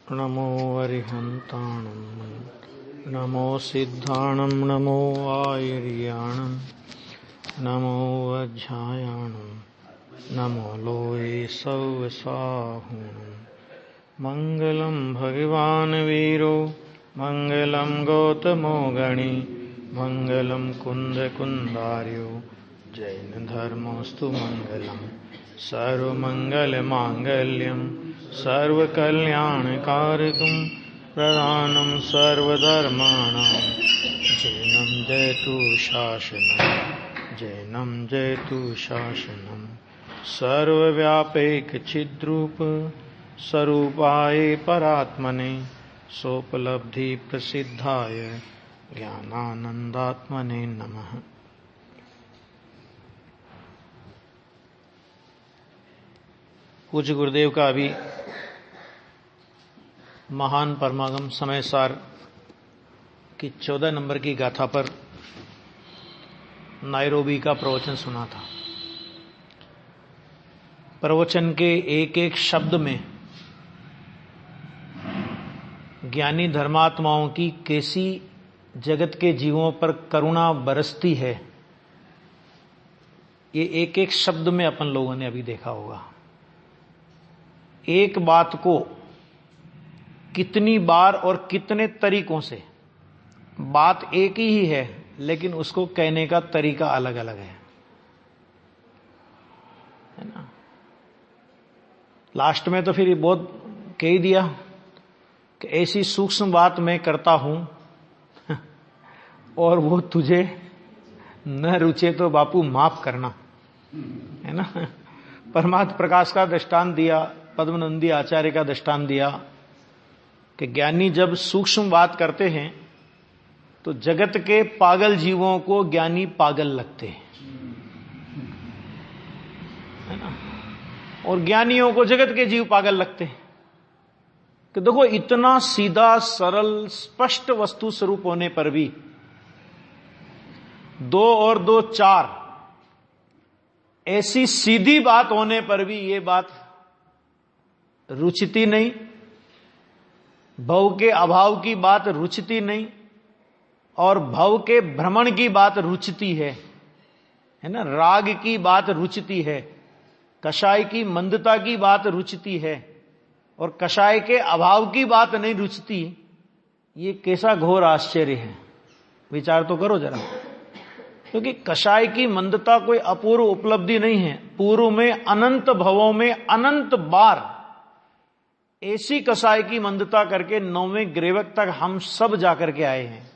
नमो अरिहन्ताणं नमो सिद्धाणं नमो आयर्याणं नमो वज्रायाणं नमो लोये सौवसाहुणं। मंगलम भगवान वीरो मंगलम गौतमो गणी मंगलम कुंद कुंदार्यो जैन धर्मोस्तु मंगलम सर्वमंगल मांगल्यम सर्वकल्याणकारकं प्रधानं सर्वधर्माणां जैनं जयतु शासनं जैनं जयतु शासनं। सर्वव्यापैकचिद्रूप स्वरूपाय परात्मने सोपलब्धि प्रसिद्धाय ज्ञानानंदात्मने नमः। पूज्य गुरुदेव का अभी महान परमागम समय सार की 14 नंबर की गाथा पर नायरोबी का प्रवचन सुना था। प्रवचन के एक एक शब्द में ज्ञानी धर्मात्माओं की कैसी जगत के जीवों पर करुणा बरसती है, ये एक एक शब्द में अपन लोगों ने अभी देखा होगा। एक बात को कितनी बार और कितने तरीकों से, बात एक ही है लेकिन उसको कहने का तरीका अलग अलग है ना। लास्ट में तो फिर ये बहुत कह ही दिया कि ऐसी सूक्ष्म बात मैं करता हूं और वो तुझे न रुचे तो बापू माफ करना, है ना। परमात्म प्रकाश का दृष्टांत दिया, पद्मनंदी आचार्य का दृष्टांत दिया कि ज्ञानी जब सूक्ष्म बात करते हैं तो जगत के पागल जीवों को ज्ञानी पागल लगते हैं, है ना, और ज्ञानियों को जगत के जीव पागल लगते हैं। कि देखो इतना सीधा सरल स्पष्ट वस्तु स्वरूप होने पर भी 2 और 2 4, ऐसी सीधी बात होने पर भी ये बात रुचती नहीं, भव के अभाव की बात रुचती नहीं और भव के भ्रमण की बात रुचती है ना। राग की बात रुचती है, कषाय की मंदता की बात रुचती है और कषाय के अभाव की बात नहीं रुचती। ये कैसा घोर आश्चर्य है, विचार तो करो जरा। क्योंकि कषाय की मंदता कोई अपूर्व उपलब्धि नहीं है। पूर्व में अनंत भवों में अनंत बार ऐसी कषाय की मंदता करके 9वें ग्रेवक तक हम सब जाकर के आए हैं।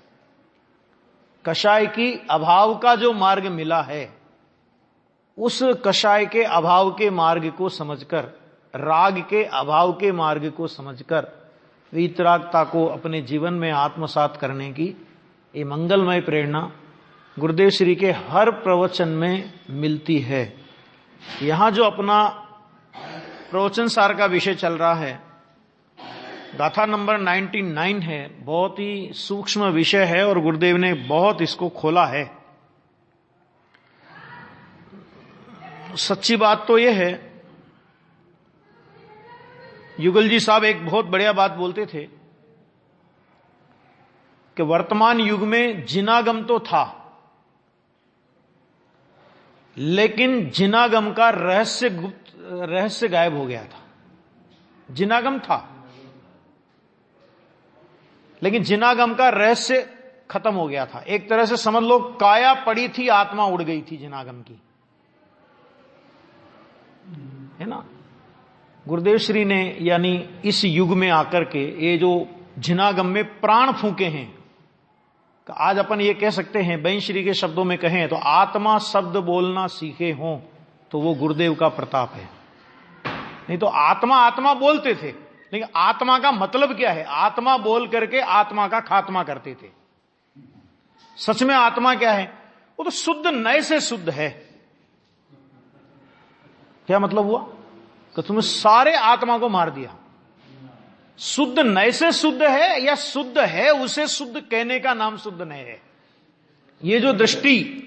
कषाय की अभाव का जो मार्ग मिला है, उस कषाय के अभाव के मार्ग को समझकर, राग के अभाव के मार्ग को समझकर वीतरागता को अपने जीवन में आत्मसात करने की ये मंगलमय प्रेरणा गुरुदेव श्री के हर प्रवचन में मिलती है। यहां जो अपना प्रवचन सार का विषय चल रहा है, गाथा नंबर 99 है। बहुत ही सूक्ष्म विषय है और गुरुदेव ने बहुत इसको खोला है। सच्ची बात तो यह है, युगल जी साहब एक बहुत बढ़िया बात बोलते थे कि वर्तमान युग में जिनागम तो था, लेकिन जिनागम का रहस्य गायब हो गया था। जिनागम था लेकिन जिनागम का रहस्य खत्म हो गया था। एक तरह से समझ लो काया पड़ी थी, आत्मा उड़ गई थी जिनागम की, है ना। गुरुदेव श्री ने यानी इस युग में आकर के ये जो जिनागम में प्राण फूके हैं, आज अपन ये कह सकते हैं, बहन श्री के शब्दों में कहें तो आत्मा शब्द बोलना सीखे हों तो वो गुरुदेव का प्रताप है। नहीं तो आत्मा आत्मा बोलते थे, लेकिन आत्मा का मतलब क्या है? आत्मा बोल करके आत्मा का खात्मा करते थे। सच में आत्मा क्या है? वो तो शुद्ध नए से शुद्ध है। क्या मतलब हुआ कि तुमने सारे आत्मा को मार दिया। शुद्ध नए से शुद्ध है या शुद्ध है उसे शुद्ध कहने का नाम शुद्ध नए है। ये जो दृष्टि,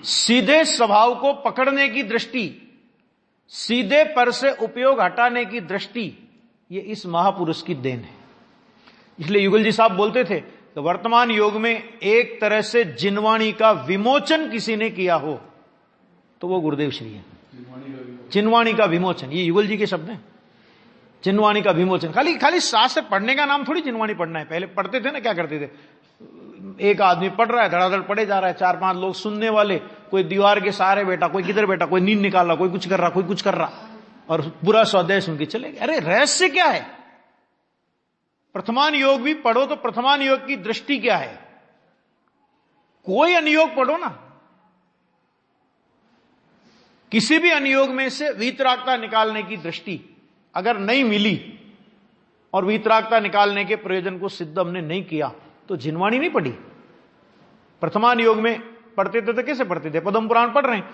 सीधे स्वभाव को पकड़ने की दृष्टि, सीधे पर से उपयोग हटाने की दृष्टि, ये इस महापुरुष की देन है। इसलिए युगल जी साहब बोलते थे कि वर्तमान युग में एक तरह से जिनवाणी का विमोचन किसी ने किया हो तो वो गुरुदेव श्री है। जिनवाणी का विमोचन, ये युगल जी के शब्द हैं। जिनवाणी का विमोचन, खाली शास्त्र पढ़ने का नाम थोड़ी जिनवाणी पढ़ना है। पहले पढ़ते थे ना, क्या करते थे, एक आदमी पढ़ रहा है, धड़ाधड़ पढ़े जा रहा है, 4-5 लोग सुनने वाले, कोई दीवार के सहारे बैठा, कोई किधर बैठा, कोई नींद निकाल रहा, कोई कुछ कर रहा, कोई कुछ कर रहा, और पूरा स्वाध्याय सुन के चले गए। अरे रहस्य क्या है? प्रथमान योग भी पढ़ो तो प्रथमान योग की दृष्टि क्या है? कोई अनुयोग पढ़ो ना, किसी भी अनुयोग में से वीतरागता निकालने की दृष्टि अगर नहीं मिली और वीतरागता निकालने के प्रयोजन को सिद्ध हमने नहीं किया तो जिनवाणी नहीं पढ़ी। प्रथमान योग में पढ़ते थे तो कैसे पढ़ते थे? पद्म पुराण पढ़ रहे हैं।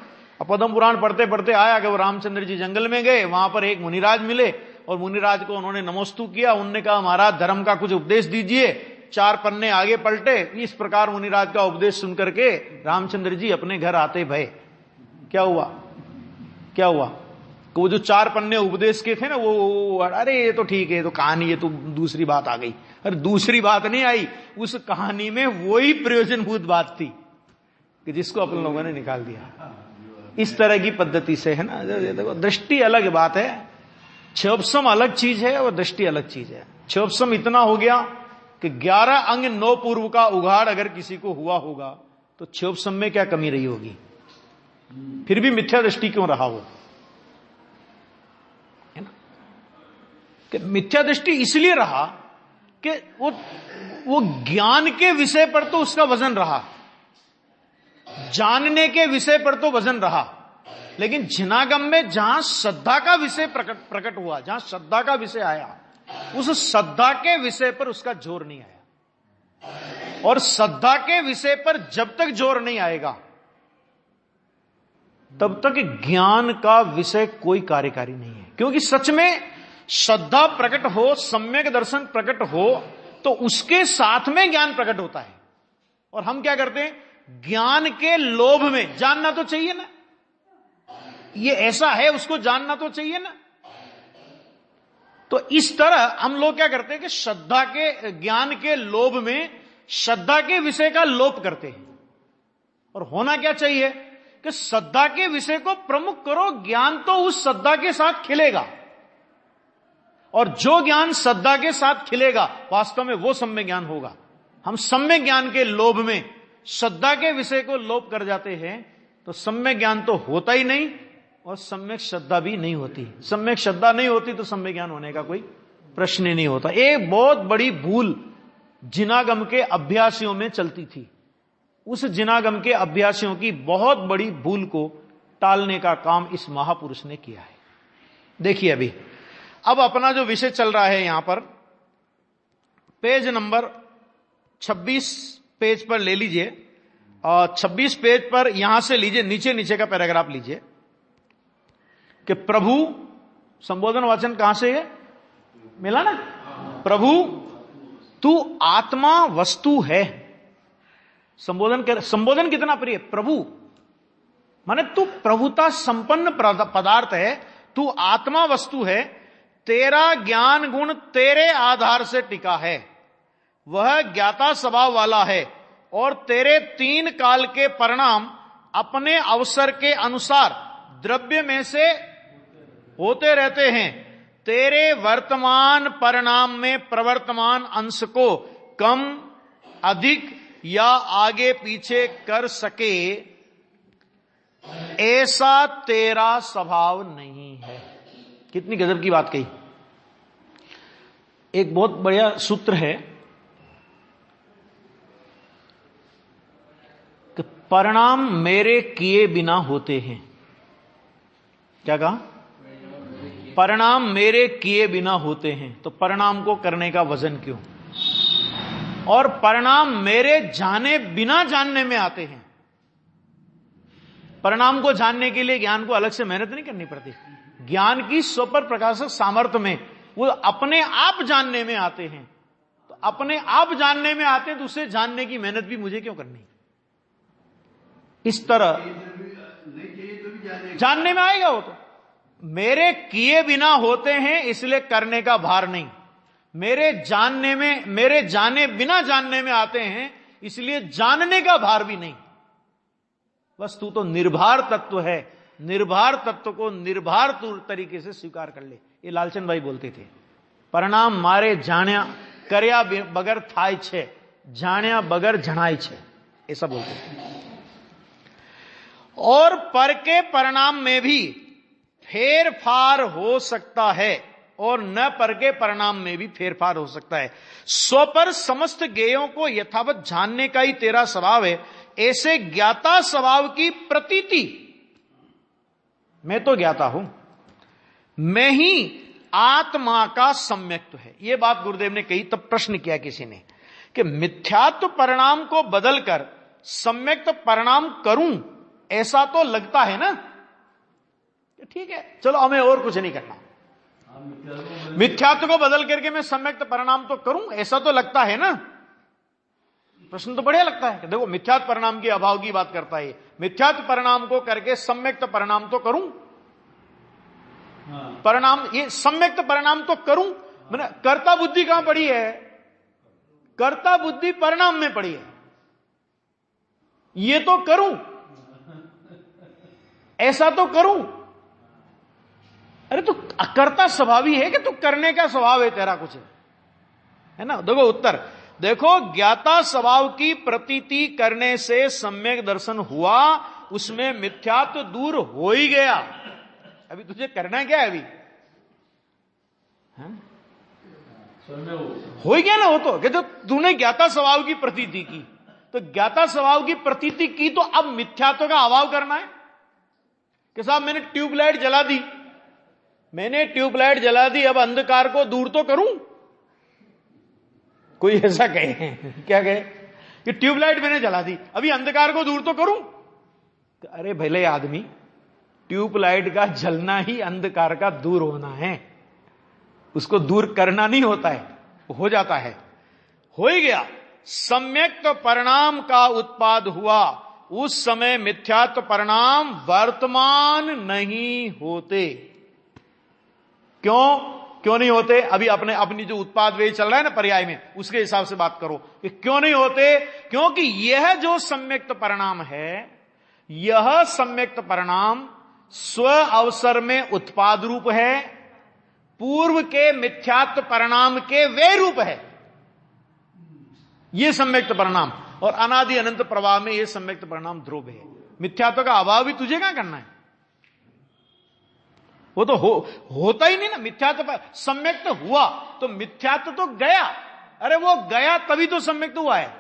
अब पद्म पुराण पढ़ते पढ़ते आया कि वो रामचंद्र जी जंगल में गए, वहां पर एक मुनिराज मिले और मुनिराज को उन्होंने नमस्तु किया। उन्होंने कहा महाराज धर्म का कुछ उपदेश दीजिए। 4 पन्ने आगे पलटे, इस प्रकार मुनिराज का उपदेश सुनकर के रामचंद्र जी अपने घर आते भय। क्या हुआ? वो जो 4 पन्ने उपदेश के थे ना, वो अरे ये तो ठीक है, ये तो कहानी, ये तो दूसरी बात आ गई। अरे दूसरी बात नहीं आई, उस कहानी में वही प्रयोजनभूत बात थी कि जिसको अपन लोगों ने निकाल दिया। इस तरह की पद्धति से, है ना, देखो दृष्टि अलग बात है, क्षोभसम अलग चीज है और दृष्टि अलग चीज है। क्षोभसम इतना हो गया कि 11 अंग 9 पूर्व का उघाड़ अगर किसी को हुआ होगा तो क्षोभसम में क्या कमी रही होगी? फिर भी मिथ्या दृष्टि क्यों रहा वो? है ना, कि मिथ्या दृष्टि इसलिए रहा कि वो ज्ञान के विषय पर तो उसका वजन रहा, जानने के विषय पर तो वजन रहा, लेकिन जिनागम में जहां श्रद्धा का विषय प्रकट हुआ, जहां श्रद्धा का विषय आया, उस श्रद्धा के विषय पर उसका जोर नहीं आया। और श्रद्धा के विषय पर जब तक जोर नहीं आएगा तब तक ज्ञान का विषय कोई कार्यकारी नहीं है। क्योंकि सच में श्रद्धा प्रकट हो, सम्यक दर्शन प्रकट हो तो उसके साथ में ज्ञान प्रकट होता है। और हम क्या करते हैं? ज्ञान के लोभ में, जानना तो चाहिए ना, ये ऐसा है, उसको जानना तो चाहिए ना। तो इस तरह हम लोग क्या करते हैं कि श्रद्धा के, ज्ञान के लोभ में श्रद्धा के विषय का लोप करते हैं। और होना क्या चाहिए कि श्रद्धा के विषय को प्रमुख करो, ज्ञान तो उस श्रद्धा के साथ खिलेगा। और जो ज्ञान श्रद्धा के साथ खिलेगा वास्तव में वो सम्यक ज्ञान होगा। हम सम्यक ज्ञान के लोभ में श्रद्धा के विषय को लोप कर जाते हैं तो सम्यक ज्ञान तो होता ही नहीं और सम्यक श्रद्धा भी नहीं होती। सम्यक श्रद्धा नहीं होती तो सम्यक ज्ञान होने का कोई प्रश्न ही नहीं होता। एक बहुत बड़ी भूल जिनागम के अभ्यासियों में चलती थी। उस जिनागम के अभ्यासियों की बहुत बड़ी भूल को टालने का काम इस महापुरुष ने किया है। देखिए अभी अब अपना जो विषय चल रहा है यहां पर, पेज नंबर 26 पेज पर ले लीजिए और 26 पेज पर यहां से लीजिए, नीचे का पैराग्राफ लीजिए कि प्रभु, संबोधन वाचन कहां से है? मिला ना? प्रभु तू आत्मा वस्तु है। संबोधन कितना प्रिय? प्रभु माने तू प्रभुता संपन्न पदार्थ है, तू आत्मा वस्तु है, तेरा ज्ञान गुण तेरे आधार से टिका है, वह ज्ञाता स्वभाव वाला है और तेरे 3 काल के परिणाम अपने अवसर के अनुसार द्रव्य में से होते रहते हैं। तेरे वर्तमान परिणाम में प्रवर्तमान अंश को कम, अधिक या आगे पीछे कर सके ऐसा तेरा स्वभाव नहीं है। कितनी गजब की बात कही। एक बहुत बढ़िया सूत्र है कि परिणाम मेरे किए बिना होते हैं। क्या कहा? परिणाम मेरे किए बिना होते हैं। तो परिणाम को करने का वजन क्यों? और परिणाम मेरे जाने बिना जानने में आते हैं। परिणाम को जानने के लिए ज्ञान को अलग से मेहनत नहीं करनी पड़ती। ज्ञान की स्वपर प्रकाशक सामर्थ्य में वो अपने आप जानने में आते हैं। तो अपने आप जानने में आते हैं तो उसे जानने की मेहनत भी मुझे क्यों करनी? इस तरह जानने में आएगा वो तो। मेरे किए बिना होते हैं, इसलिए करने का भार नहीं। मेरे जाने बिना जानने में आते हैं, इसलिए जानने का भार भी नहीं। वस्तु तो निर्भर तत्व है, निर्भर तत्व को निर्भर तरीके से स्वीकार कर ले। ये लालचंद भाई बोलते थे, परिणाम मारे जाण्या कर्या बगर थाय छे, जाण्या बगर जनाय छे, ऐसा बोलते थे। और पर के परिणाम में भी फेरफार हो सकता है और न पर के परिणाम में भी फेरफार हो सकता है। स्व पर समस्त ज्ञेयों को यथावत जानने का ही तेरा स्वभाव है, ऐसे ज्ञाता स्वभाव की प्रतीति, मैं तो ज्ञाता हूं, मैं ही आत्मा का सम्यक्त्व है। यह बात गुरुदेव ने कही, तब प्रश्न किया किसी ने कि मिथ्यात्व परिणाम को बदलकर सम्यक्त परिणाम करूं, ऐसा तो लगता है ना। ठीक है, चलो हमें और कुछ नहीं करना, मिथ्यात्व को बदल करके मैं सम्यक्त परिणाम तो करूं, ऐसा तो लगता है ना। प्रश्न तो बढ़िया लगता है कि देखो मिथ्यात्व परिणाम के अभाव की बात करता है, मिथ्यात्व परिणाम को करके सम्यक्त परिणाम तो करूं, परिणाम ये सम्यक्त परिणाम तो करूं। मैंने कर्ता बुद्धि कहां पड़ी है? कर्ता बुद्धि परिणाम में पड़ी है। ये तो करूं, ऐसा तो करूं। अरे तू कर्ता स्वभावी है कि तू करने का स्वभाव है तेरा कुछ है ना। देखो उत्तर देखो, ज्ञाता स्वभाव की प्रतीति करने से सम्यक दर्शन हुआ, उसमें मिथ्यात्व दूर हो ही गया। अभी तुझे करना क्या है? अभी हो ही गया ना। हो तो कि जो तूने ज्ञाता स्वभाव की प्रतीति की, तो ज्ञाता स्वभाव की प्रतीति की तो अब मिथ्यात्व का अभाव करना है कि साहब मैंने ट्यूबलाइट जला दी, मैंने ट्यूबलाइट जला दी, अब अंधकार को दूर तो करूं। कोई ऐसा कहे, क्या कहे कि ट्यूबलाइट मैंने जला दी, अभी अंधकार को दूर तो करूं। अरे भले आदमी, ट्यूबलाइट का जलना ही अंधकार का दूर होना है, उसको दूर करना नहीं होता है, हो जाता है। हो ही गया। सम्यक्त परिणाम का उत्पाद हुआ, उस समय मिथ्यात्व परिणाम वर्तमान नहीं होते। क्यों नहीं होते? अभी अपनी जो उत्पाद वे चल रहा है ना पर्याय में, उसके हिसाब से बात करो कि क्यों नहीं होते। क्योंकि यह जो सम्यक्त परिणाम है, यह सम्यक्त परिणाम स्व अवसर में उत्पाद रूप है, पूर्व के मिथ्यात्व परिणाम के वे रूप है। यह सम्यक्त परिणाम, और अनादि अनंत प्रवाह में यह सम्यक्त परिणाम ध्रुव है। मिथ्यात्व का अभाव भी तुझे क्या करना है? वो तो होता ही नहीं ना। मिथ्यात्व सम्यक्त हुआ तो मिथ्यात्व तो गया। अरे वो गया तभी तो सम्यक्त हुआ है।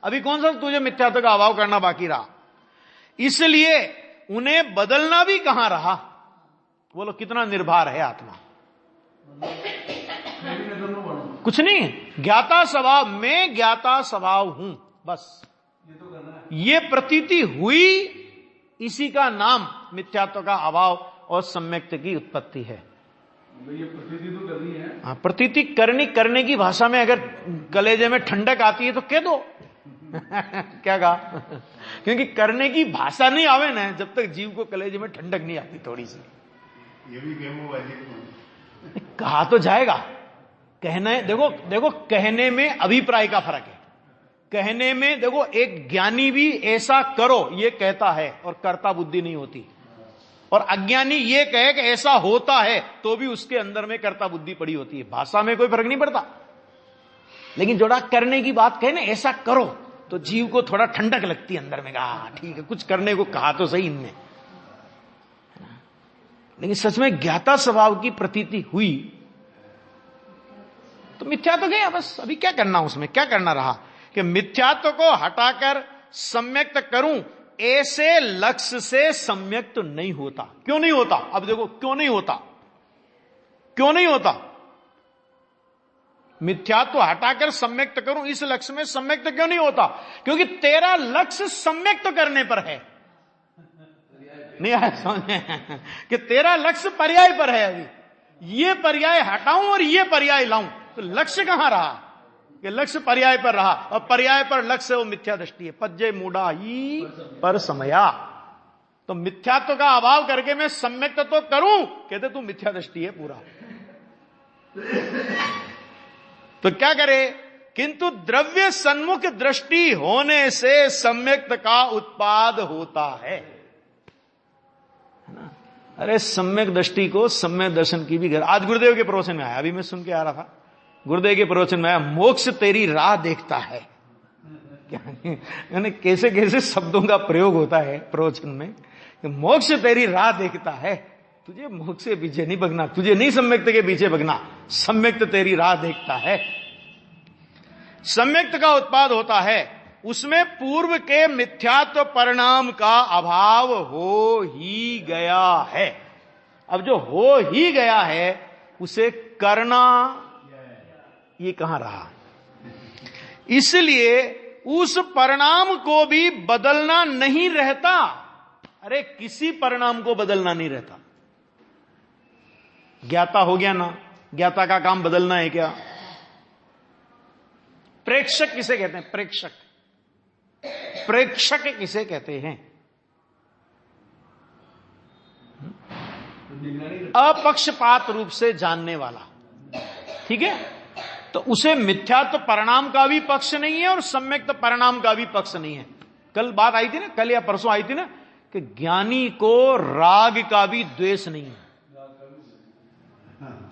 अभी कौन सा तुझे मिथ्यात्व का अभाव करना बाकी रहा? इसलिए उन्हें बदलना भी कहां रहा। बोलो कितना निर्भर है आत्मा। कुछ नहीं, ज्ञाता स्वभाव, मैं ज्ञाता स्वभाव हूं, बस ये प्रतीति हुई, इसी का नाम मिथ्यात्व का अभाव और सम्यक्त की उत्पत्ति है। ये प्रतीति तो करनी है। हाँ, प्रतीति करने की भाषा में अगर कलेजे में ठंडक आती है तो कह दो। क्या कहा? क्योंकि करने की भाषा नहीं आवे ना, जब तक जीव को कलेजे में ठंडक नहीं आती थोड़ी सी। ये भी कहा तो जाएगा। कहना, देखो कहने में अभिप्राय का फर्क है। कहने में देखो, एक ज्ञानी भी ऐसा करो ये कहता है और कर्ता बुद्धि नहीं होती, और अज्ञानी ये कहे कि ऐसा होता है तो भी उसके अंदर में कर्ता बुद्धि पड़ी होती है। भाषा में कोई फर्क नहीं पड़ता। लेकिन जोड़ा करने की बात कहे ना, ऐसा करो, तो जीव को थोड़ा ठंडक लगती है अंदर में। कहा ठीक है, कुछ करने को कहा तो सही इनने। लेकिन सच में ज्ञाता स्वभाव की प्रतीति हुई तो मिथ्या तो गया बस। अभी क्या करना, उसमें क्या करना रहा कि मिथ्यात्व को हटाकर सम्यक्त करूं, ऐसे लक्ष्य से सम्यक्त नहीं होता। क्यों नहीं होता? अब देखो क्यों नहीं होता। क्यों नहीं होता? मिथ्यात्व हटाकर सम्यक्त करूं, इस लक्ष्य में सम्यक्त क्यों नहीं होता? क्योंकि तेरा लक्ष्य सम्यक्त करने पर है। नहीं आया समझ कि तेरा लक्ष्य पर्याय पर है। अभी ये पर्याय हटाऊं और ये पर्याय लाऊं, तो लक्ष्य कहां रहा? कि लक्ष्य पर्याय पर रहा, और पर्याय पर लक्ष्य वो मिथ्या दृष्टि है। पज्जे मूढ़ा ही पर समया। तो मिथ्यात्व का अभाव करके मैं सम्यक तो करूं, कहते तू मिथ्या दृष्टि है पूरा। तो क्या करे, किंतु द्रव्य सन्मुख दृष्टि होने से सम्यक्त का उत्पाद होता है ना। अरे सम्यक दृष्टि को सम्यक दर्शन की भी आज गुरुदेव के प्रवचन में आया, अभी मैं सुन के आ रहा था, गुरुदेव के प्रवचन में आया, मोक्ष तेरी राह देखता है। यानी कैसे कैसे शब्दों का प्रयोग होता है प्रवचन में, मोक्ष तेरी राह देखता है, तुझे मोक्ष के पीछे नहीं भगना, तुझे नहीं सम्यक्त के पीछे भगना, सम्यक्त तेरी राह देखता है। सम्यक्त का उत्पाद होता है, उसमें पूर्व के मिथ्यात्व परिणाम का अभाव हो ही गया है। अब जो हो ही गया है उसे करना ये कहां रहा, इसलिए उस परिणाम को भी बदलना नहीं रहता। अरे किसी परिणाम को बदलना नहीं रहता। ज्ञाता हो गया ना, ज्ञाता का काम बदलना है क्या? प्रेक्षक किसे कहते हैं? प्रेक्षक, प्रेक्षक किसे कहते हैं? अपक्षपात रूप से जानने वाला, ठीक है। तो उसे मिथ्यात्व परिणाम का भी पक्ष नहीं है और सम्यक्त परिणाम का भी पक्ष नहीं है। कल बात आई थी ना, कल या परसों आई थी ना, कि ज्ञानी को राग का भी द्वेष नहीं है।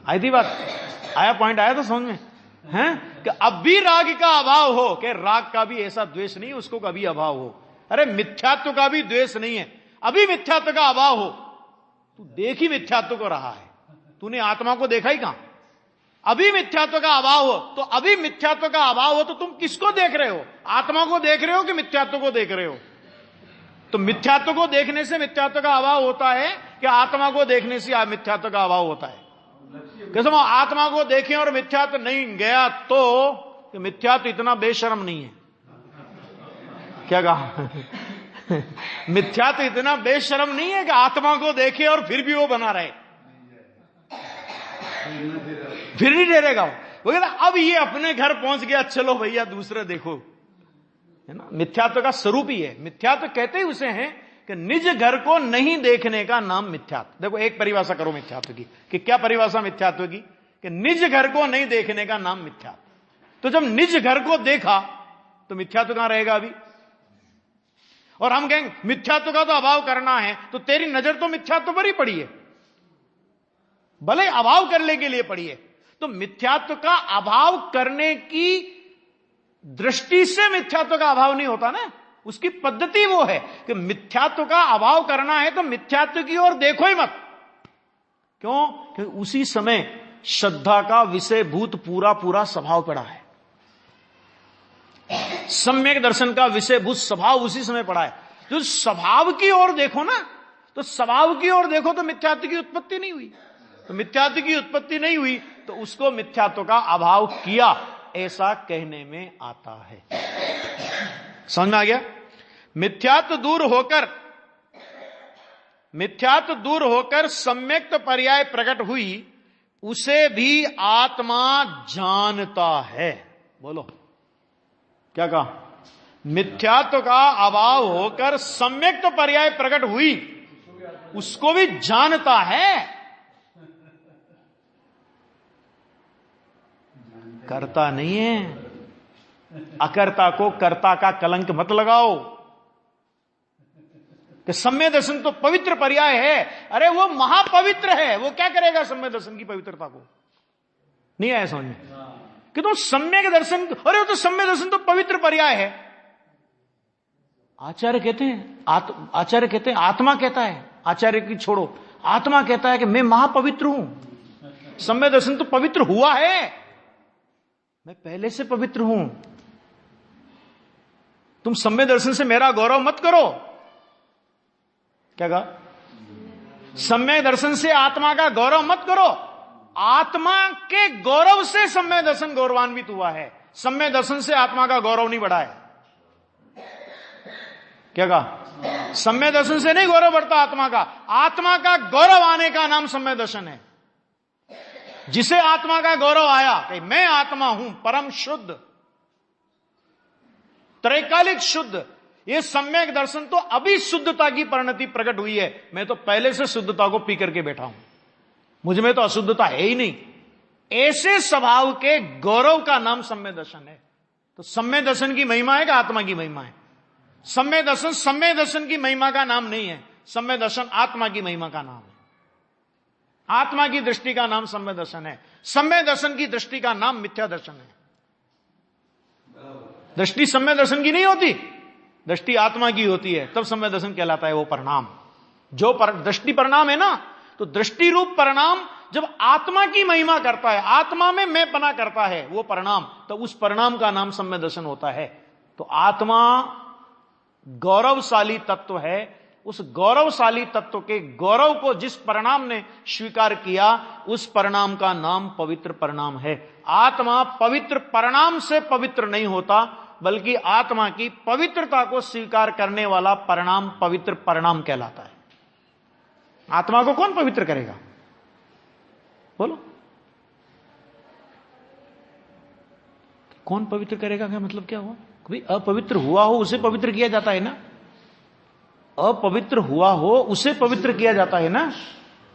आई थी बात, आया पॉइंट आया तो समझ में है कि अब भी राग का अभाव हो, कि राग का भी ऐसा द्वेष नहीं उसको कभी अभाव हो। अरे मिथ्यात्व का भी द्वेष नहीं है, अभी मिथ्यात्व का अभाव हो। तू देख ही मिथ्यात्व को रहा है, तूने आत्मा को देखा ही कहां? अभी मिथ्यात्व का अभाव हो, तो अभी मिथ्यात्व का अभाव हो तो तुम किसको देख रहे हो? आत्मा को देख रहे हो कि मिथ्यात्व को देख रहे हो? तो मिथ्यात्व को देखने से मिथ्यात्व का अभाव होता है कि आत्मा को देखने से मिथ्यात्व का अभाव होता है? कैसे आत्मा को देखें और मिथ्यात्व नहीं गया तो मिथ्यात्व इतना बेशर्म नहीं है। क्या कहा? मिथ्यात्व इतना बेशर्म नहीं है कि आत्मा को देखे और फिर भी वो बना रहे, फिर नहीं ठहरेगा वो कहता अब ये अपने घर पहुंच गया, चलो भैया दूसरे देखो, है ना। मिथ्यात्व का स्वरूप ही है। मिथ्यात्व कहते ही उसे हैं कि निज घर को नहीं देखने का नाम मिथ्यात्व। देखो एक परिभाषा करो मिथ्यात्व की, कि क्या परिभाषा मिथ्यात्व की? कि निज घर को नहीं देखने का नाम मिथ्यात्व। तो जब निज घर को देखा तो मिथ्यात्व कहां रहेगा अभी? और हम कहेंगे मिथ्यात्व का तो अभाव करना है, तो तेरी नजर तो मिथ्यात्व पर ही पड़ी है, भले अभाव करने के लिए पड़ी है। तो मिथ्यात्व का अभाव करने की दृष्टि से मिथ्यात्व का अभाव नहीं होता ना, उसकी पद्धति वो है कि मिथ्यात्व का अभाव करना है तो मिथ्यात्व की ओर देखो ही मत। क्यों? कि उसी समय श्रद्धा का विषयभूत पूरा पूरा स्वभाव पड़ा है, सम्यक दर्शन का विषयभूत स्वभाव उसी समय पड़ा है। जो स्वभाव की ओर देखो ना, तो स्वभाव की ओर देखो तो मिथ्यात्व की उत्पत्ति नहीं हुई। तो मिथ्यात्व की उत्पत्ति नहीं हुई तो उसको मिथ्यात्व का अभाव किया, ऐसा कहने में आता है। समझ में आ गया? मिथ्यात्व दूर होकर सम्यक्त पर्याय प्रकट हुई, उसे भी आत्मा जानता है। बोलो क्या कहा? मिथ्यात्व का अभाव होकर सम्यक्त पर्याय प्रकट हुई, उसको भी जानता है। करता नहीं है। अकर्ता को कर्ता का कलंक मत लगाओ कि सम्य दर्शन तो पवित्र पर्याय है। अरे वो महापवित्र है, वो क्या करेगा सम्य दर्शन की पवित्रता को? नहीं आया समझ में कि तुम सम्यक दर्शन, अरे वो तो सम्य दर्शन तो पवित्र पर्याय है। आचार्य कहते हैं आत्मा कहता है, आचार्य की छोड़ो, आत्मा कहता है कि मैं महापवित्र हूं, सम्य दर्शन तो पवित्र हुआ है, मैं पहले से पवित्र हूं, तुम सम्य दर्शन से मेरा गौरव मत करो। क्या कहा? सम्य दर्शन से आत्मा का गौरव मत करो, आत्मा के गौरव से सम्य दर्शन गौरवान्वित हुआ है, सम्य दर्शन से आत्मा का गौरव नहीं बढ़ा है। क्या कहा? सम्य दर्शन से नहीं गौरव बढ़ता आत्मा का गौरव आने का नाम सम्य दर्शन है। जिसे आत्मा का गौरव आया कि मैं आत्मा हूं, परम शुद्ध, त्रैकालिक शुद्ध, ये सम्यक दर्शन तो अभी शुद्धता की परिणति प्रकट हुई है। मैं तो पहले से शुद्धता को पी करके बैठा हूं, मुझ में तो अशुद्धता है ही नहीं। ऐसे स्वभाव के गौरव का नाम सम्यक दर्शन है। तो सम्यक दर्शन की महिमा है कि आत्मा की महिमा है? सम्यक दर्शन की महिमा का नाम नहीं है। सम्यक दर्शन आत्मा की महिमा का नाम है। आत्मा की दृष्टि का नाम सम्यक दर्शन है। सम्यक दर्शन की दृष्टि का नाम मिथ्या दर्शन है। दृष्टि सम्यक दर्शन की नहीं होती, दृष्टि आत्मा की होती है, तब सम्यक दर्शन कहलाता है वो परिणाम। जो दृष्टि परिणाम है ना, तो दृष्टि रूप परिणाम जब आत्मा की महिमा करता है, आत्मा में मैं पना करता है वो परिणाम, तो उस परिणाम का नाम सम्यक दर्शन होता है। तो आत्मा गौरवशाली तत्व है। उस गौरवशाली तत्व के गौरव को जिस परिणाम ने स्वीकार किया, उस परिणाम का नाम पवित्र परिणाम है। आत्मा पवित्र परिणाम से पवित्र नहीं होता, बल्कि आत्मा की पवित्रता को स्वीकार करने वाला परिणाम पवित्र परिणाम कहलाता है। आत्मा को कौन पवित्र करेगा? बोलो, कौन पवित्र करेगा? क्या मतलब क्या हुआ? कभी अपवित्र हुआ हो उसे पवित्र किया जाता है ना, अपवित्र हुआ हो उसे पवित्र किया जाता है ना।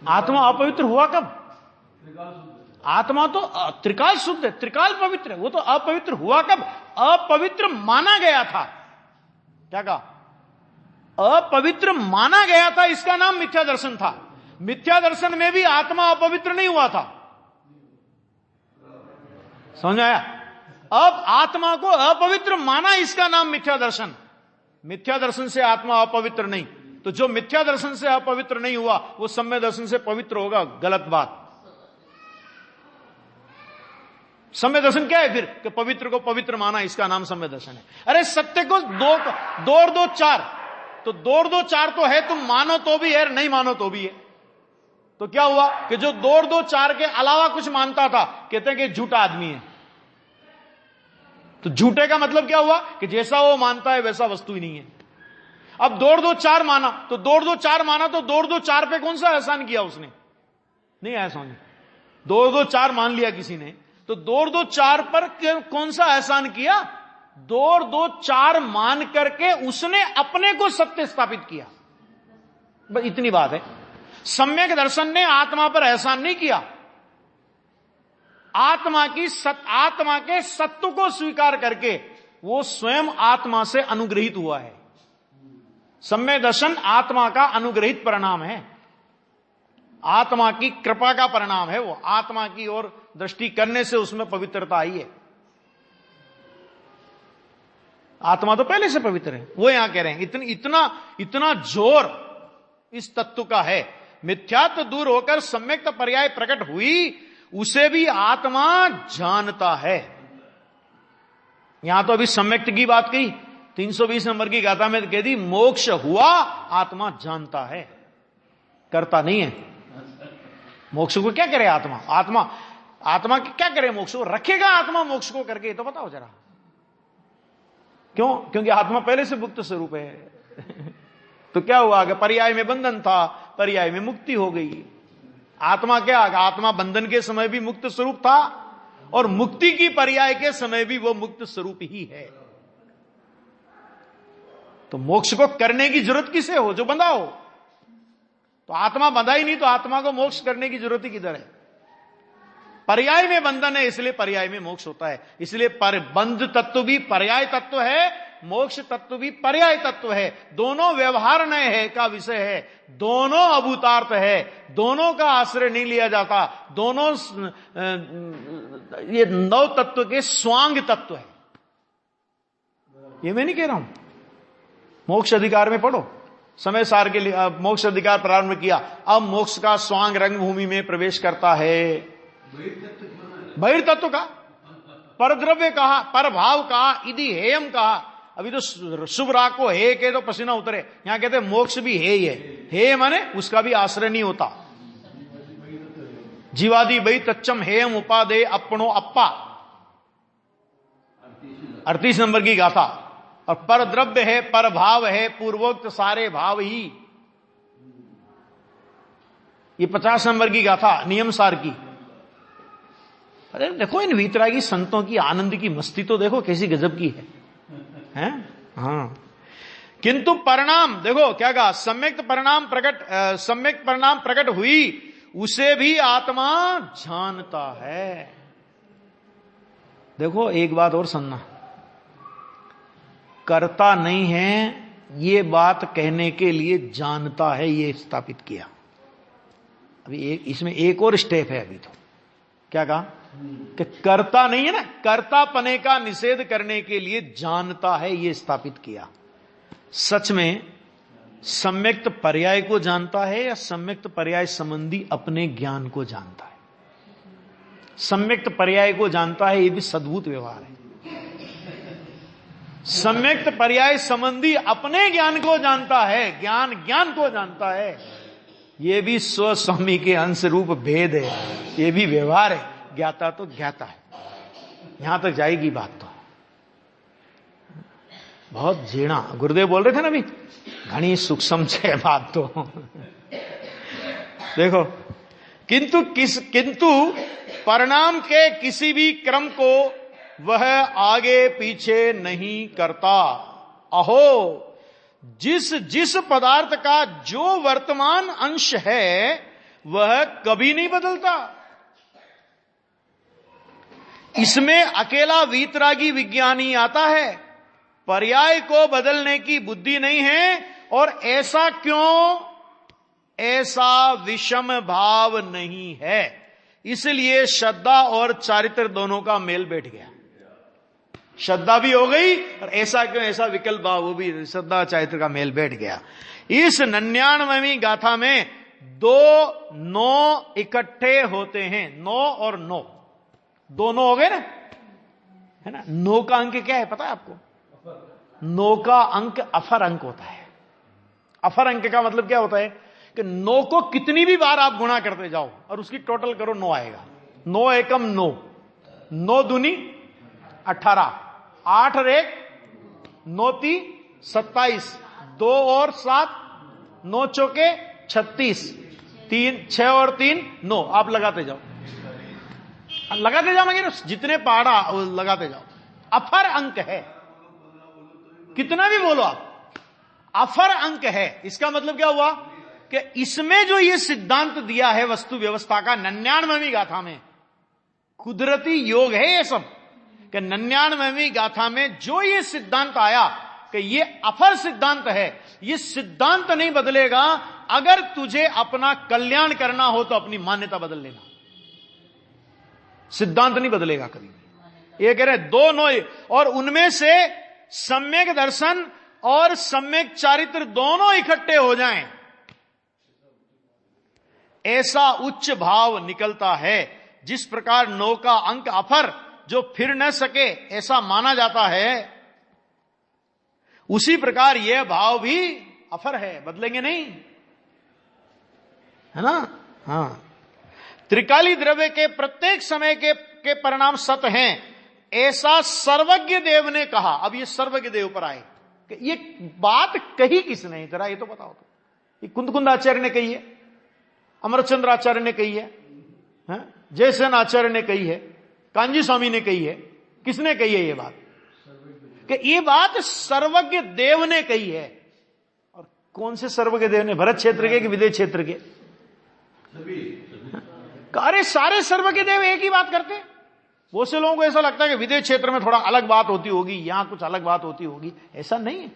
आत्मा अपवित्र हुआ कब? आत्मा तो त्रिकाल शुद्ध है, त्रिकाल पवित्र है। वो तो अपवित्र हुआ कब? अपवित्र माना गया था। क्या कहा? अपवित्र माना गया था, इसका नाम मिथ्या दर्शन था। मिथ्या दर्शन में भी आत्मा अपवित्र नहीं हुआ था। समझ आया? अब आत्मा को अपवित्र माना, इसका नाम मिथ्या दर्शन। मिथ्या दर्शन से आत्मा अपवित्र नहीं। तो जो मिथ्या दर्शन से अपवित्र नहीं हुआ वो सम्यक दर्शन से पवित्र होगा? गलत बात। सम्यक दर्शन क्या है फिर? कि पवित्र को पवित्र माना, इसका नाम सम्यक दर्शन है। अरे सत्य को दो और दो चार, तो दो और दो चार तो है, तुम मानो तो भी है, नहीं मानो तो भी है। तो क्या हुआ कि जो दो और दो चार के अलावा कुछ मानता था, कहते हैं कि झूठा आदमी है। तो झूठे का मतलब क्या हुआ? कि जैसा वो मानता है वैसा वस्तु ही नहीं है। अब दो और दो चार माना, तो दो और दो चार माना, तो दो और दो चार पे कौन सा एहसान किया उसने? नहीं आया समझ। दो और दो चार मान लिया किसी ने, तो दो और दो चार पर कौन सा एहसान किया? दो और दो चार मान करके उसने अपने को सत्य स्थापित किया। बस इतनी बात है। सम्यक दर्शन ने आत्मा पर एहसान नहीं किया, आत्मा के सत्व को स्वीकार करके वो स्वयं आत्मा से अनुग्रहित हुआ है। सम्यक दर्शन आत्मा का अनुग्रहित परिणाम है, आत्मा की कृपा का परिणाम है। वो आत्मा की ओर दृष्टि करने से उसमें पवित्रता आई है। आत्मा तो पहले से पवित्र है। वो यहां कह रहे हैं इतना जोर इस तत्व का है। मिथ्यात्व दूर होकर सम्यक पर्याय प्रकट हुई, उसे भी आत्मा जानता है। यहां तो अभी सम्यक्त की बात कही, 320 नंबर की गाथा में कह दी मोक्ष हुआ, आत्मा जानता है, करता नहीं है। मोक्ष को क्या करे आत्मा? आत्मा क्या करे? मोक्ष को रखेगा आत्मा मोक्ष को करके? तो बताओ जरा क्यों? क्योंकि आत्मा पहले से मुक्त स्वरूप है। तो क्या हुआ कि पर्याय में बंधन था, पर्याय में मुक्ति हो गई। आत्मा क्या? आत्मा बंधन के समय भी मुक्त स्वरूप था और मुक्ति की पर्याय के समय भी वो मुक्त स्वरूप ही है। तो मोक्ष को करने की जरूरत किसे हो? जो बंधा हो। तो आत्मा बंधा ही नहीं, तो आत्मा को मोक्ष करने की जरूरत ही किधर है? पर्याय में बंधन है, इसलिए पर्याय में मोक्ष होता है। इसलिए बंध तत्व भी पर्याय तत्व है, मोक्ष तत्व भी पर्याय तत्व है। दोनों व्यवहार नय है का विषय है, दोनों अभूतार्थ है, दोनों का आश्रय नहीं लिया जाता। दोनों ये नव तत्व के स्वांग तत्व है। ये मैं नहीं कह रहा हूं। मोक्ष अधिकार में पढ़ो, समय सार के लिए मोक्ष अधिकार प्रारंभ किया। अब मोक्ष का स्वांग रंगभूमि में प्रवेश करता है। बहिर्तत्व का, परद्रव्य कहा, परभाव कहा, इति हेयम कहा। अभी तो शुभ राग को हे के तो पसीना उतरे, यहां कहते मोक्ष भी हे ही है। हे माने उसका भी आश्रय नहीं होता। जीवादि बई तच्चम हेयम उपादे अपनो अप्पा, 38 नंबर की गाथा। और पर द्रव्य है, पर भाव है, पूर्वोक्त सारे भाव ही। ये 50 नंबर की गाथा नियम सार की। अरे देखो इन वीतरागी संतों की आनंद की मस्ती तो देखो कैसी गजब की है। हाँ, किंतु परिणाम देखो क्या कहा, सम्यक परिणाम प्रकट हुई उसे भी आत्मा जानता है। देखो एक बात और सुनना, करता नहीं है ये बात कहने के लिए जानता है, ये स्थापित किया। अभी इसमें एक और स्टेप है। अभी तो क्या कहा कि करता नहीं है ना, कर्तापने का निषेध करने के लिए जानता है, ये स्थापित किया। सच में सम्यक्त पर्याय को जानता है या सम्यक्त पर्याय संबंधी अपने ज्ञान को जानता है? सम्यक्त पर्याय को जानता है, ये भी सद्भुत व्यवहार है। सम्यक्त पर्याय संबंधी अपने ज्ञान को जानता है, ज्ञान को जानता है, ये भी स्वस्वामी के अंश रूप भेद है, ये भी व्यवहार है। ज्ञाता तो ज्ञाता है, यहां तक जाएगी बात। तो बहुत जीणा गुरुदेव बोल रहे थे ना अभी, घनी सूक्ष्म छे बात तो। देखो किंतु परिणाम के किसी भी क्रम को वह आगे पीछे नहीं करता। अहो जिस पदार्थ का जो वर्तमान अंश है वह कभी नहीं बदलता। इसमें अकेला वीतरागी विज्ञानी आता है, पर्याय को बदलने की बुद्धि नहीं है। और ऐसा क्यों? ऐसा विषम भाव नहीं है, इसलिए श्रद्धा और चारित्र दोनों का मेल बैठ गया। श्रद्धा भी हो गई और ऐसा क्यों, ऐसा विकल्प भाव, वो भी श्रद्धा चारित्र का मेल बैठ गया। इस 99वीं गाथा में 2 9 इकट्ठे होते हैं। 9 और 9 दोनों हो गए ना, है ना। 9 का अंक क्या है पता है आपको? 9 का अंक अफर अंक होता है। अफर अंक का मतलब क्या होता है कि 9 को कितनी भी बार आप गुणा करते जाओ और उसकी टोटल करो 9 आएगा। 9 एकम 9, 9 दूनी 18, 8 और 1 9 × 27, 2 और 7 9 चौके 36, 3 6 और 3 9। आप लगाते जाओ मगर जितने पहाड़ा लगाते जाओ। अफर अंक है, कितना भी बोलो आप, अफर अंक है। इसका मतलब क्या हुआ कि इसमें जो ये सिद्धांत दिया है वस्तु व्यवस्था का 99वीं गाथा में, कुदरती योग है ये सब, कि 99वीं गाथा में जो ये सिद्धांत आया कि ये अफर सिद्धांत है, ये सिद्धांत नहीं बदलेगा। अगर तुझे अपना कल्याण करना हो तो अपनी मान्यता बदल लेना, सिद्धांत नहीं बदलेगा कभी। ये कह रहे 2 9 और उनमें से सम्यक दर्शन और सम्यक चारित्र दोनों इकट्ठे हो जाएं, ऐसा उच्च भाव निकलता है। जिस प्रकार 9 का अंक अफर जो फिर न सके ऐसा माना जाता है, उसी प्रकार यह भाव भी अफर है, बदलेंगे नहीं, है ना। हां, त्रिकाली द्रव्य के प्रत्येक समय के परिणाम सत हैं, ऐसा सर्वज्ञ देव ने कहा। अब ये सर्वज्ञ देव पर आए कि ये बात कही किसने, जरा ये तो बताओ। तो ये कुंद आचार्य ने कही है, अमरचंद्र आचार्य ने कही है, जयसेन आचार्य ने कही है, कांजी स्वामी ने कही है। किसने कही है ये बात? कि ये बात सर्वज्ञ देव ने कही है। और कौन से सर्वज्ञ देव ने? भरत क्षेत्र के कि विदेश क्षेत्र के? अरे सारे सर्वज्ञ देव एक ही बात करते हैं। बहुत से लोगों को ऐसा लगता है कि विदेश क्षेत्र में थोड़ा अलग बात होती होगी, यहां कुछ अलग बात होती होगी। ऐसा नहीं है,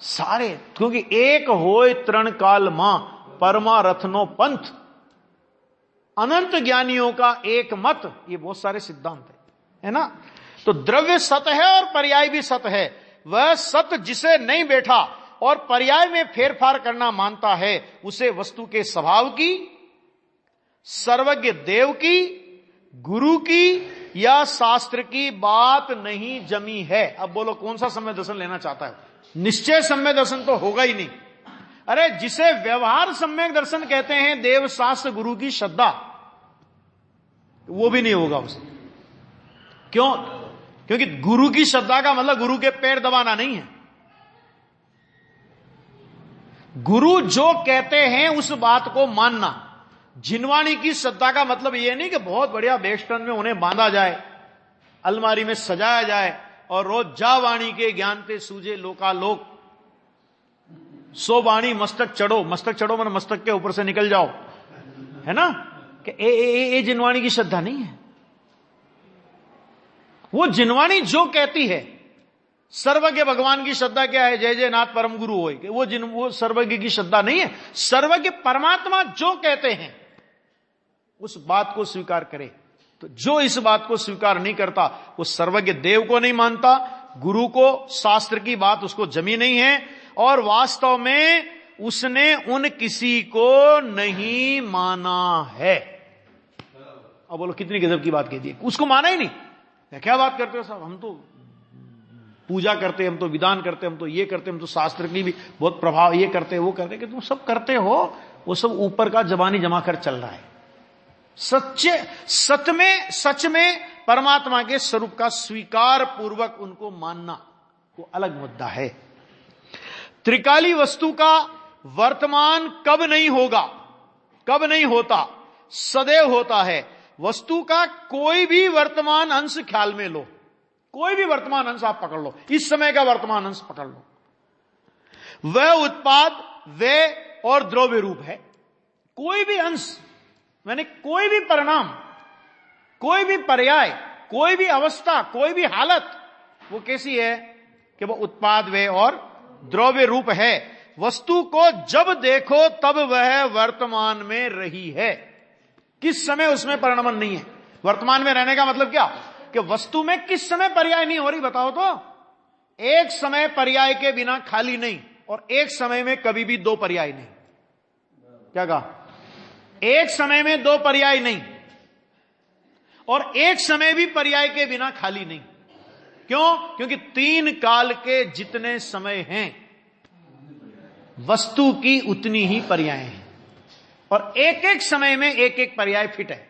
सारे, क्योंकि एक होय तृण काल मां परमा रथनो पंथ, अनंत ज्ञानियों का एक मत, ये बहुत सारे सिद्धांत है ना। तो द्रव्य सत है और पर्याय भी सत है। वह सत जिसे नहीं बैठा और पर्याय में फेरफार करना मानता है, उसे वस्तु के स्वभाव की, सर्वज्ञ देव की, गुरु की या शास्त्र की बात नहीं जमी है। अब बोलो कौन सा सम्यक दर्शन लेना चाहता है? निश्चय सम्यक दर्शन तो होगा ही नहीं। अरे जिसे व्यवहार सम्यक दर्शन कहते हैं, देव शास्त्र गुरु की श्रद्धा, वो भी नहीं होगा उसे। क्यों? क्योंकि गुरु की श्रद्धा का मतलब गुरु के पैर दबाना नहीं है। गुरु जो कहते हैं उस बात को मानना। जिनवाणी की श्रद्धा का मतलब यह नहीं कि बहुत बढ़िया वेस्टर्न में उन्हें बांधा जाए, अलमारी में सजाया जाए, और रोज जा वाणी के ज्ञान ते सूझे लोकालोक। सो वाणी मस्तक चढ़ो, मस्तक चढ़ो मतलब मस्तक के ऊपर से निकल जाओ, है ना। कि ए जिनवाणी की श्रद्धा नहीं है। वो जिनवाणी जो कहती है, सर्वज्ञ भगवान की श्रद्धा क्या है? जय जय नाथ परम गुरु होए, कि वो सर्वज्ञ की श्रद्धा नहीं है। सर्वज्ञ परमात्मा जो कहते हैं उस बात को स्वीकार करे। तो जो इस बात को स्वीकार नहीं करता वो सर्वज्ञ देव को नहीं मानता, गुरु को, शास्त्र की बात उसको जमी नहीं है, और वास्तव में उसने उन किसी को नहीं माना है। अब बोलो कितनी गजब की बात कह दी, उसको माना ही नहीं। क्या बात करते हो साहब, हम तो पूजा करते, हम तो विधान करते, हम तो ये करते, हम तो शास्त्र की भी बहुत प्रभाव ये करते वो करते, कि तुम सब करते हो, वो सब ऊपर का जबानी जमा कर चल रहा है। सच में परमात्मा के स्वरूप का स्वीकार पूर्वक उनको मानना वो अलग मुद्दा है। त्रिकाली वस्तु का वर्तमान कब नहीं होगा, कब नहीं होता, सदैव होता है। वस्तु का कोई भी वर्तमान अंश ख्याल में लो, कोई भी वर्तमान अंश आप पकड़ लो, इस समय का वर्तमान अंश पकड़ लो, वह उत्पाद, वे और द्रव्य रूप है। कोई भी अंश मैंने कोई भी परिणाम, कोई भी पर्याय, कोई भी अवस्था, कोई भी हालत, वो कैसी है कि वो उत्पाद, वे और द्रव्य रूप है। वस्तु को जब देखो तब वह वर्तमान में रही है। किस समय उसमें परिणमन नहीं है। वर्तमान में रहने का मतलब क्या कि वस्तु में किस समय पर्याय नहीं हो रही, बताओ तो। एक समय पर्याय के बिना खाली नहीं, और एक समय में कभी भी दो पर्याय नहीं। क्या कहा? एक समय में दो पर्याय नहीं, और एक समय भी पर्याय के बिना खाली नहीं। क्यों? क्योंकि तीन काल के जितने समय हैं वस्तु की उतनी ही पर्याय हैं, और एक एक समय में एक एक पर्याय फिट है,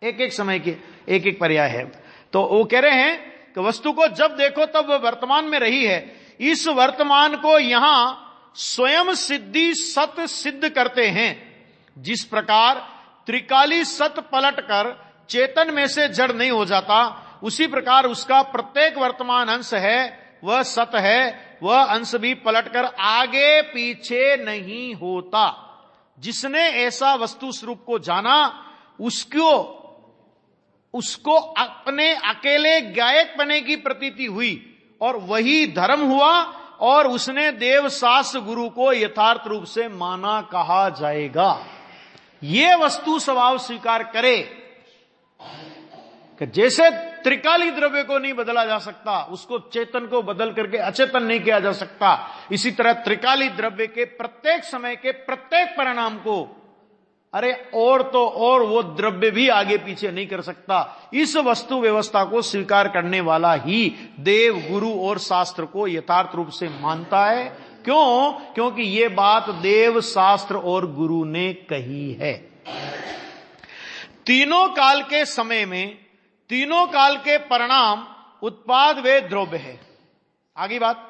एक एक समय के एक एक पर्याय है। तो वो कह रहे हैं कि वस्तु को जब देखो तब वह वर्तमान में रही है। इस वर्तमान को यहां स्वयं सिद्धि सत सिद्ध करते हैं। जिस प्रकार त्रिकाली सत पलटकर चेतन में से जड़ नहीं हो जाता, उसी प्रकार उसका प्रत्येक वर्तमान अंश है वह सत है, वह अंश भी पलटकर आगे पीछे नहीं होता। जिसने ऐसा वस्तु स्वरूप को जाना उसको अपने अकेले गायक बने की प्रतीति हुई, और वही धर्म हुआ, और उसने देव शास्त्र गुरु को यथार्थ रूप से माना कहा जाएगा। ये वस्तु स्वभाव स्वीकार करे कि जैसे त्रिकाली द्रव्य को नहीं बदला जा सकता, उसको चेतन को बदल करके अचेतन नहीं किया जा सकता, इसी तरह त्रिकाली द्रव्य के प्रत्येक समय के प्रत्येक परिणाम को, अरे और तो और वो द्रव्य भी आगे पीछे नहीं कर सकता। इस वस्तु व्यवस्था को स्वीकार करने वाला ही देव, गुरु और शास्त्र को यथार्थ रूप से मानता है। क्यों? क्योंकि ये बात देव, शास्त्र और गुरु ने कही है। तीनों काल के समय में तीनों काल के परिणाम उत्पाद वे द्रव्य है। आगे बात,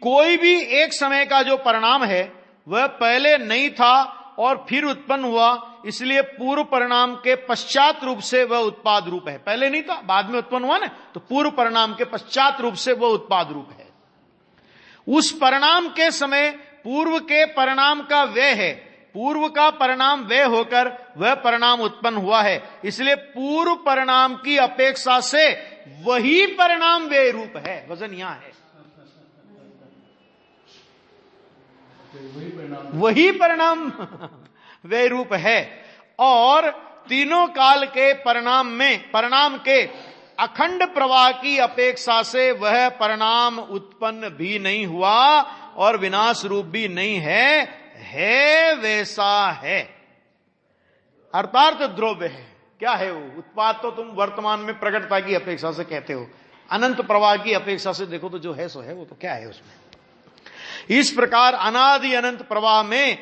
कोई भी एक समय का जो परिणाम है वह पहले नहीं था और फिर उत्पन्न हुआ, इसलिए पूर्व परिणाम के पश्चात रूप से वह उत्पाद रूप है। पहले नहीं था, बाद में उत्पन्न हुआ ना, तो पूर्व परिणाम के पश्चात रूप से वह उत्पाद रूप है। उस परिणाम के समय पूर्व के परिणाम का व्यय है, पूर्व का परिणाम व्यय होकर वह परिणाम उत्पन्न हुआ है, इसलिए पूर्व परिणाम की अपेक्षा से वही परिणाम व्यय रूप है। वजन यहां है, वही परिणाम व्यय रूप है। और तीनों काल के परिणाम के अखंड प्रवाह की अपेक्षा से वह परिणाम उत्पन्न भी नहीं हुआ और विनाश रूप भी नहीं है वैसा है। अर्थात द्रव्य है। क्या है वो? उत्पाद तो तुम वर्तमान में प्रकटता की अपेक्षा से कहते हो, अनंत प्रवाह की अपेक्षा से देखो तो जो है सो है, वो तो क्या है उसमें। इस प्रकार अनादि अनंत प्रवाह में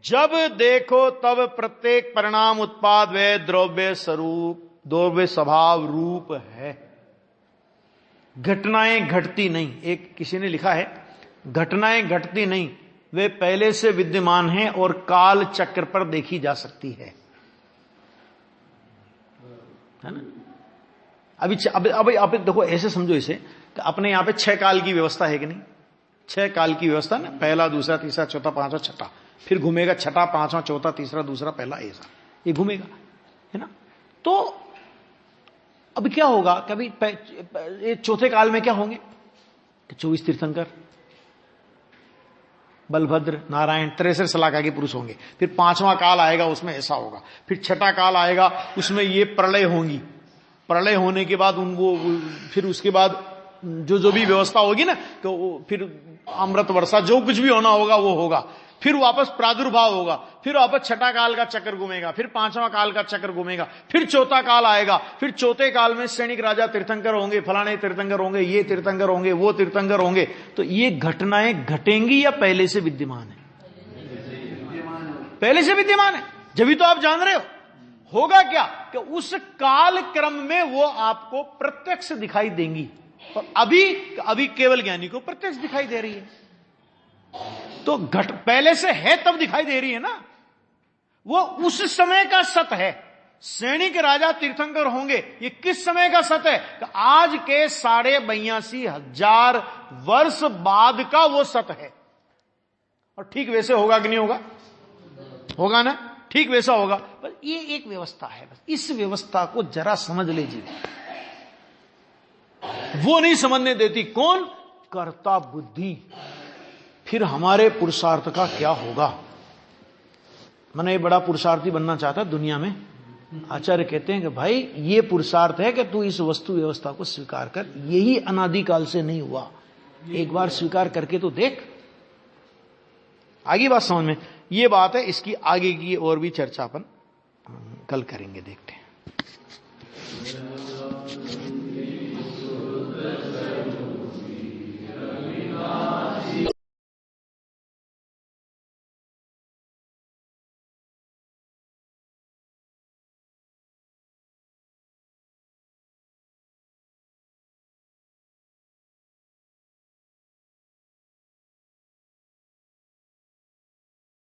जब देखो तब प्रत्येक परिणाम उत्पाद व द्रव्य स्वरूप, द्रव्य स्वभाव रूप है। घटनाएं घटती नहीं। एक किसी ने लिखा है, घटनाएं घटती नहीं, वे पहले से विद्यमान हैं और काल चक्र पर देखी जा सकती है ना। अब देखो ऐसे समझो इसे कि अपने यहां पे 6 काल की व्यवस्था है कि नहीं? 6 काल की व्यवस्था ना, पहला, दूसरा, तीसरा, चौथा, पांचवा, छठा, फिर घूमेगा छठा, पांचवा, चौथा, तीसरा, दूसरा, पहला, ऐसा ये घूमेगा, है ना? तो अब क्या होगा, कभी चौथे काल में क्या होंगे? 24 तीर्थंकर, बलभद्र, नारायण, 63 शलाका के पुरुष होंगे। फिर 5वां काल आएगा, उसमें ऐसा होगा। फिर 6ठा काल आएगा, उसमें ये प्रलय होंगी। प्रलय होने के बाद उनको, फिर उसके बाद जो भी व्यवस्था होगी ना, तो फिर अमृत वर्षा, जो कुछ भी होना होगा वो होगा। फिर वापस प्रादुर्भाव होगा, फिर वापस 6ठा काल का चक्कर घूमेगा, फिर 5वां काल का चक्कर घूमेगा, फिर 4था काल आएगा। फिर 4थे काल में सैनिक राजा तीर्थंकर होंगे, फलाने तीर्थंकर होंगे, ये तीर्थंकर होंगे, वो तीर्थंकर होंगे। तो ये घटनाएं घटेंगी या पहले से विद्यमान है? पहले से विद्यमान है, जब तो आप जान रहे हो। होगा क्या कि उस काल क्रम में वो आपको प्रत्यक्ष दिखाई देंगी, और अभी केवल ज्ञानी को प्रत्यक्ष दिखाई दे रही है। तो पहले से है तब दिखाई दे रही है ना, वो उस समय का सत है। सैनिक राजा तीर्थंकर होंगे, ये किस समय का सत है? कि आज के 82,500 वर्ष बाद का वो सत है। और ठीक वैसे होगा कि नहीं होगा? होगा ना, ठीक वैसा होगा। बस ये एक व्यवस्था है, बस इस व्यवस्था को जरा समझ लीजिए। वो नहीं समझने देती, कौन? कर्ता बुद्धि। फिर हमारे पुरुषार्थ का क्या होगा? मैंने ये बड़ा पुरुषार्थी बनना चाहता दुनिया में। आचार्य कहते हैं कि भाई ये पुरुषार्थ है कि तू इस वस्तु व्यवस्था को स्वीकार कर, यही अनादिकाल से नहीं हुआ, एक बार स्वीकार करके तो देख। आगे बात समझ में, ये बात है। इसकी आगे की और भी चर्चा अपन कल करेंगे, देखते हैं।